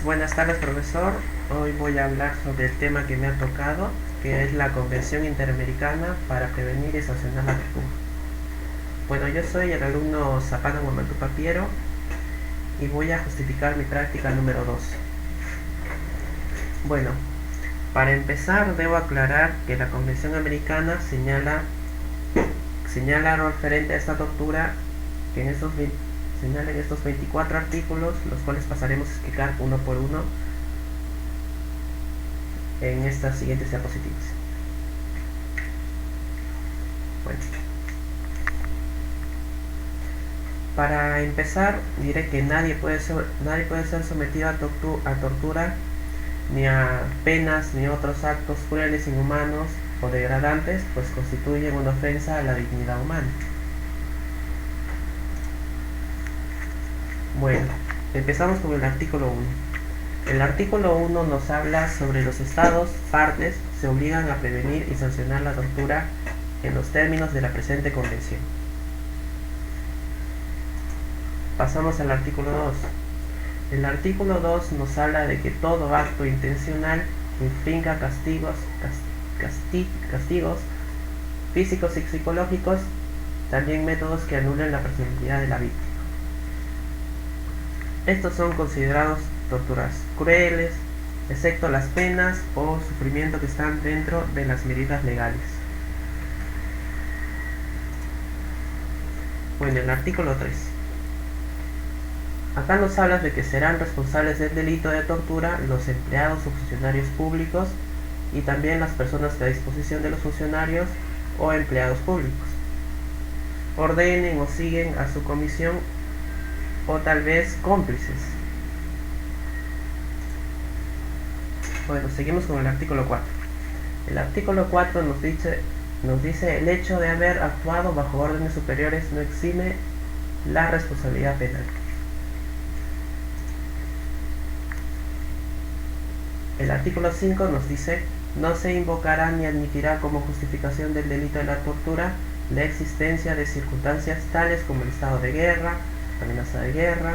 Buenas tardes, profesor. Hoy voy a hablar sobre el tema que me ha tocado, que es la Convención Interamericana para Prevenir y Sancionar la Tortura. Bueno, yo soy el alumno Zapana Guamantú Papiero y voy a justificar mi práctica número 2. Bueno, para empezar debo aclarar que la Convención Americana señala lo referente a esta tortura que señala en estos 24 artículos, los cuales pasaremos a explicar uno por uno en estas siguientes diapositivas. Bueno, para empezar diré que nadie puede ser sometido a tortura, ni a penas ni a otros actos crueles, inhumanos o degradantes, pues constituyen una ofensa a la dignidad humana. Bueno, empezamos con el artículo 1. El artículo 1 nos habla sobre los estados partes se obligan a prevenir y sancionar la tortura en los términos de la presente convención. Pasamos al artículo 2. El artículo 2 nos habla de que todo acto intencional que infrinja castigos físicos y psicológicos, también métodos que anulen la personalidad de la víctima. Estos son considerados torturas crueles, excepto las penas o sufrimiento que están dentro de las medidas legales. Bueno, el artículo 3. Acá nos habla de que serán responsables del delito de tortura los empleados o funcionarios públicos y también las personas que a disposición de los funcionarios o empleados públicos ordenen o siguen a su comisión o tal vez cómplices. Bueno, seguimos con el artículo 4. El artículo 4 nos dice el hecho de haber actuado bajo órdenes superiores no exime la responsabilidad penal. El artículo 5 nos dice no se invocará ni admitirá como justificación del delito de la tortura la existencia de circunstancias tales como el estado de guerra, amenaza de guerra,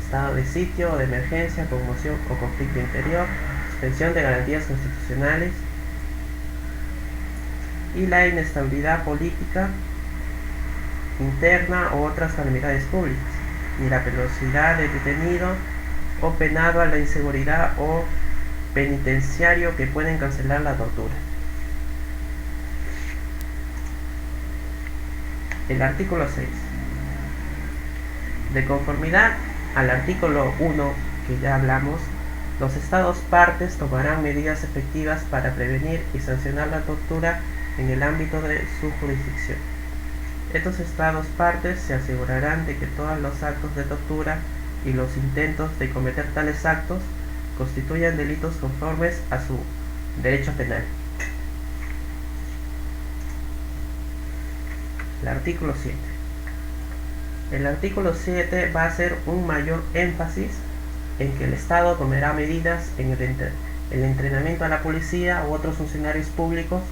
estado de sitio o de emergencia, conmoción o conflicto interior, suspensión de garantías constitucionales y la inestabilidad política interna o otras calamidades públicas, ni la peligrosidad del detenido o penado a la inseguridad o penitenciario que pueden cancelar la tortura. El artículo 6. De conformidad al artículo 1 que ya hablamos, los estados partes tomarán medidas efectivas para prevenir y sancionar la tortura en el ámbito de su jurisdicción. Estos estados partes se asegurarán de que todos los actos de tortura y los intentos de cometer tales actos constituyan delitos conformes a su derecho penal. El artículo 7. El artículo 7 va a hacer un mayor énfasis en que el Estado tomará medidas en el entrenamiento a la policía u otros funcionarios públicos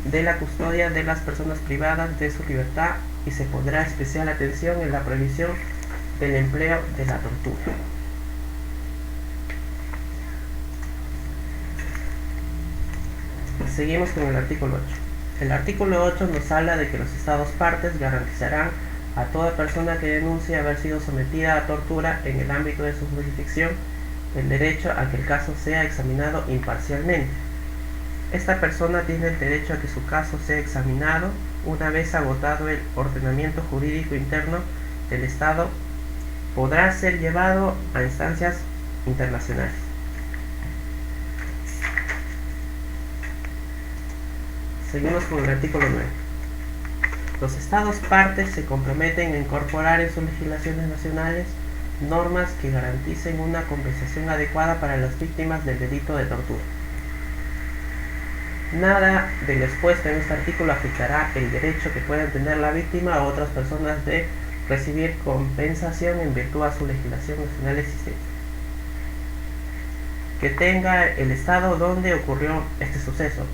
de la custodia de las personas privadas de su libertad y se pondrá especial atención en la prohibición del empleo de la tortura. Seguimos con el artículo 8. El artículo 8 nos habla de que los estados partes garantizarán a toda persona que denuncie haber sido sometida a tortura en el ámbito de su jurisdicción el derecho a que el caso sea examinado imparcialmente. Esta persona tiene el derecho a que su caso sea examinado una vez agotado el ordenamiento jurídico interno del Estado. Podrá ser llevado a instancias internacionales. Seguimos con el artículo 9. Los estados partes se comprometen a incorporar en sus legislaciones nacionales normas que garanticen una compensación adecuada para las víctimas del delito de tortura. Nada de lo expuesto en este artículo afectará el derecho que puedan tener la víctima o otras personas de recibir compensación en virtud a su legislación nacional existente que tenga el estado donde ocurrió este suceso.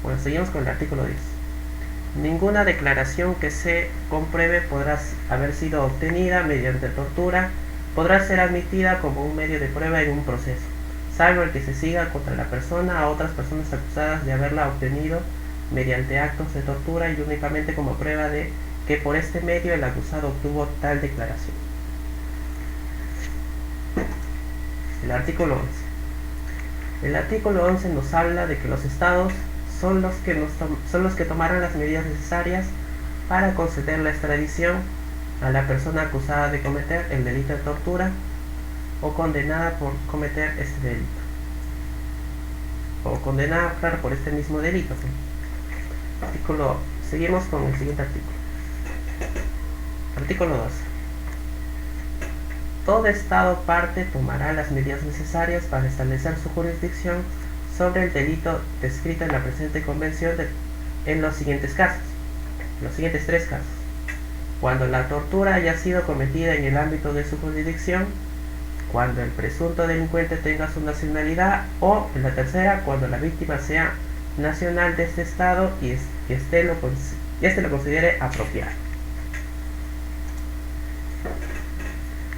Bueno, seguimos con el artículo 10. Ninguna declaración que se compruebe podrá haber sido obtenida mediante tortura podrá ser admitida como un medio de prueba en un proceso, salvo el que se siga contra la persona o otras personas acusadas de haberla obtenido mediante actos de tortura y únicamente como prueba de que por este medio el acusado obtuvo tal declaración. El artículo 11. El artículo 11 nos habla de que los estados son los que tomarán las medidas necesarias para conceder la extradición a la persona acusada de cometer el delito de tortura o condenada por cometer este delito, o condenada, claro, por este mismo delito. Seguimos con el siguiente artículo. Artículo 12. Todo Estado parte tomará las medidas necesarias para establecer su jurisdicción sobre el delito descrito en la presente convención en los siguientes tres casos. Cuando la tortura haya sido cometida en el ámbito de su jurisdicción, cuando el presunto delincuente tenga su nacionalidad, o en la tercera, cuando la víctima sea nacional de este Estado y este lo considere apropiado.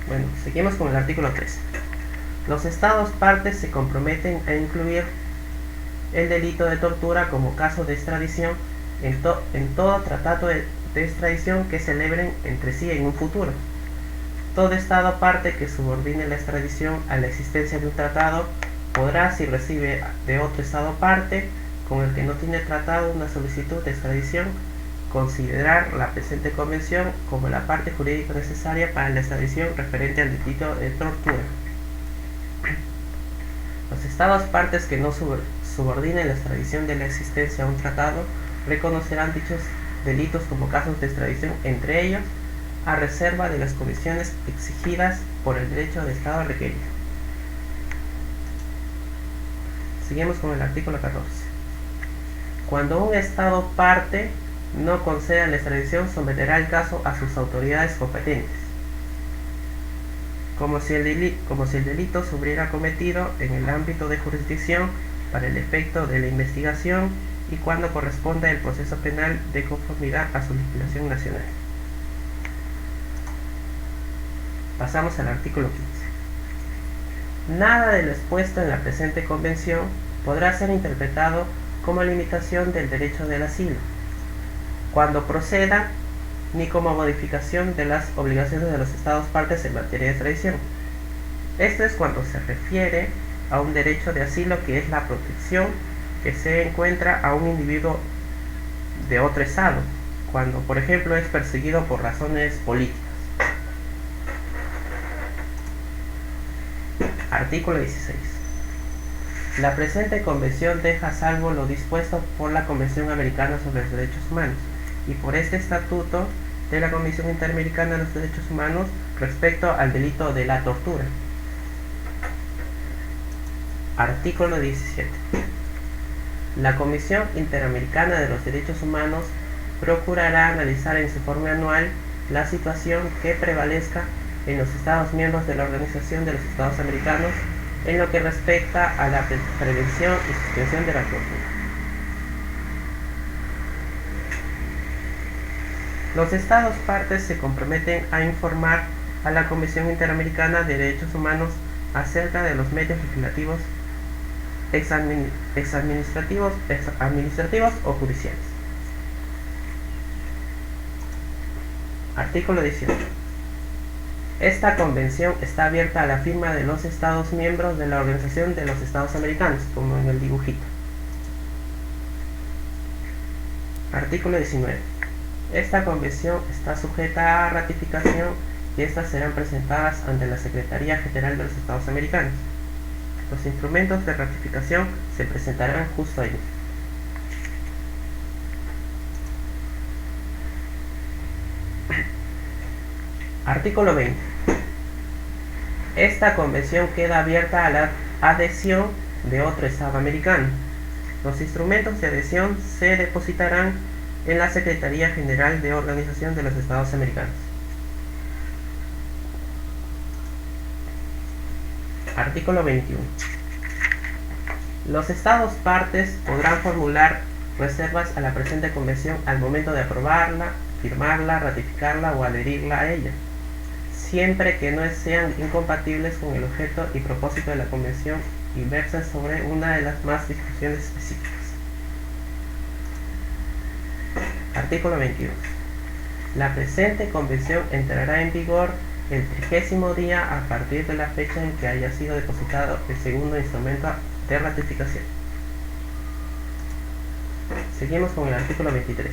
Bueno, seguimos con el artículo 13. Los Estados partes se comprometen a incluir el delito de tortura como caso de extradición en todo tratado de extradición que celebren entre sí en un futuro. Todo Estado parte que subordine la extradición a la existencia de un tratado podrá, si recibe de otro Estado parte con el que no tiene tratado una solicitud de extradición, considerar la presente convención como la parte jurídica necesaria para la extradición referente al delito de tortura. Los Estados partes que no subordinen la extradición de la existencia a un tratado reconocerán dichos delitos como casos de extradición entre ellos, a reserva de las condiciones exigidas por el derecho de Estado requerido. Seguimos con el artículo 14. Cuando un Estado parte no conceda la extradición, someterá el caso a sus autoridades competentes, como si el delito se hubiera cometido en el ámbito de jurisdicción para el efecto de la investigación y cuando corresponda el proceso penal de conformidad a su legislación nacional. Pasamos al artículo 15. Nada de lo expuesto en la presente convención podrá ser interpretado como limitación del derecho del asilo, cuando proceda, ni como modificación de las obligaciones de los Estados partes en materia de extradición. Esto es cuando se refiere a un derecho de asilo, que es la protección que se encuentra a un individuo de otro Estado, cuando por ejemplo es perseguido por razones políticas. Artículo 16. La presente convención deja a salvo lo dispuesto por la Convención Americana sobre los Derechos Humanos y por este estatuto de la Comisión Interamericana de los Derechos Humanos respecto al delito de la tortura. Artículo 17. La Comisión Interamericana de los Derechos Humanos procurará analizar en su informe anual la situación que prevalezca en los Estados miembros de la Organización de los Estados Americanos en lo que respecta a la prevención y suspensión de la tortura. Los Estados partes se comprometen a informar a la Comisión Interamericana de Derechos Humanos acerca de los medios legislativos, administrativos o judiciales. Artículo 18. Esta convención está abierta a la firma de los Estados miembros de la Organización de los Estados Americanos, como en el dibujito. Artículo 19. Esta convención está sujeta a ratificación y estas serán presentadas ante la Secretaría General de los Estados Americanos. Los instrumentos de ratificación se presentarán justo allí. Artículo 20. Esta convención queda abierta a la adhesión de otro Estado americano. Los instrumentos de adhesión se depositarán en la Secretaría General de Organización de los Estados Americanos. Artículo 21. Los Estados partes podrán formular reservas a la presente convención al momento de aprobarla, firmarla, ratificarla o adherirla a ella, siempre que no sean incompatibles con el objeto y propósito de la convención y versen sobre una de las más discusiones específicas. Artículo 22. La presente convención entrará en vigor el 30º día a partir de la fecha en que haya sido depositado el segundo instrumento de ratificación. Seguimos con el artículo 23.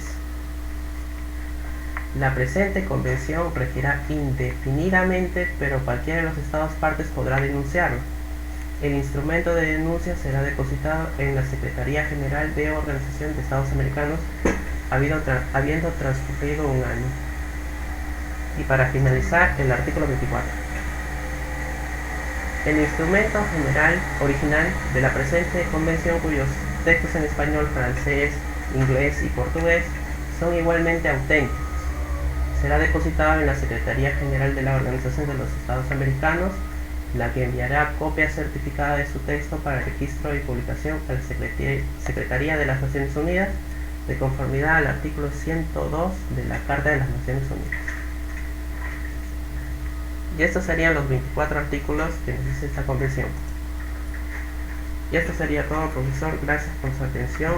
La presente convención regirá indefinidamente, pero cualquiera de los estados partes podrá denunciarlo. El instrumento de denuncia será depositado en la Secretaría General de Organización de Estados Americanos, habiendo transcurrido un año. Y para finalizar, el artículo 24. El instrumento general original de la presente convención, cuyos textos en español, francés, inglés y portugués son igualmente auténticos, será depositado en la Secretaría General de la Organización de los Estados Americanos, la que enviará copia certificada de su texto para registro y publicación a la Secretaría de las Naciones Unidas, de conformidad al artículo 102 de la Carta de las Naciones Unidas. Y estos serían los 24 artículos que nos dice esta convención. Y esto sería todo, profesor. Gracias por su atención.